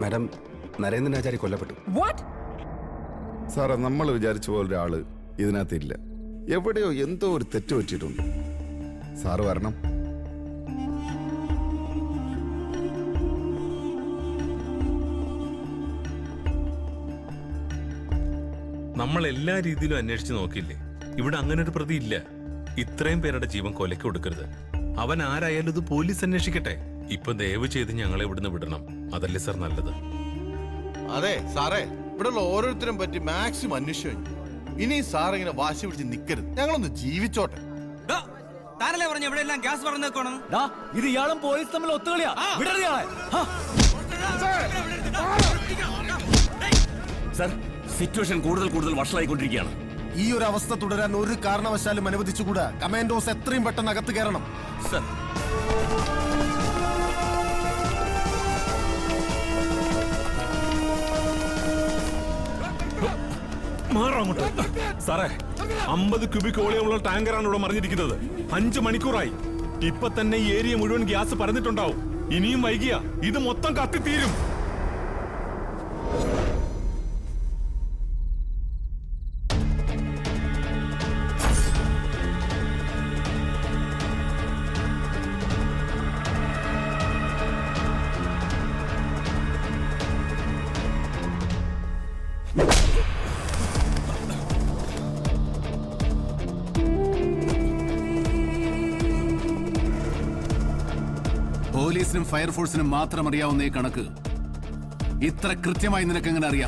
Madam, Narendran ആചാരി കൊല്ലപ്പെട്ടു. സാറേ, നമ്മൾ വിചാരിച്ച പോലെ ഒരാള് ഇതിനകത്തില്ല. എവിടെയോ എന്തോ ഒരു തെറ്റ് പറ്റിയിട്ടുണ്ട്. സാറ് വരണം. നമ്മൾ എല്ലാ രീതിയിലും അന്വേഷിച്ച് നോക്കിയില്ലേ, ഇവിടെ അങ്ങനെ ഒരു പ്രതി ഇല്ല. ഇത്രയും പേരുടെ ജീവൻ കൊലയ്ക്ക് കൊടുക്കരുത്. അവൻ ആരായാലും ഇത് പോലീസ് അന്വേഷിക്കട്ടെ. ഇപ്പൊ ദയവ് ചെയ്ത് ഞങ്ങളെ ഇവിടുന്ന് വിടണം. അതല്ലേ സാർ നല്ലത്? അതെ സാറേ, ഇവിടെയുള്ള ഓരോരുത്തരും പറ്റി മാക്സിമം അന്വേഷിച്ചു. ഇനി സാർ ഇങ്ങനെ വാശി പിടിച്ച് നിക്കരുത്. ഞങ്ങളൊന്ന് ജീവിച്ചോട്ടെ. താരല്ലേ പറഞ്ഞ ഇവിടെ എല്ലാം ഗ്യാസ് പറഞ്ഞേക്കണം. ഇത് ഇയാളും പോലീസ് തമ്മിൽ ഒത്തുകളിയാ. സർ, സിറ്റുവേഷൻ കൂടുതൽ വഷളായിക്കൊണ്ടിരിക്കുകയാണ്. ഈ ഒരു അവസ്ഥ തുടരാൻ ഒരു കാരണവശാലും അനുവദിച്ചുകൂടാ. കമാൻഡോസ് എത്രയും പെട്ടെന്ന് അകത്ത് കയറണം. സർ, സാറേ, 50 ക്യൂബിക് ഓളിയമുള്ള ടാങ്കറാണ് ഇവിടെ മറിഞ്ഞിരിക്കുന്നത്. 5 മണിക്കൂറായി. ഇപ്പൊ തന്നെ ഈ ഏരിയ മുഴുവൻ ഗ്യാസ് പരന്നിട്ടുണ്ടാവും. ഇനിയും വൈകിയ ഇത് മൊത്തം കത്തിത്തീരും. പോലീസിനും ഫയർഫോഴ്സിനും മാത്രം അറിയാവുന്ന ഈ കണക്ക് ഇത്ര കൃത്യമായി നിനക്ക് എങ്ങനെ അറിയാം?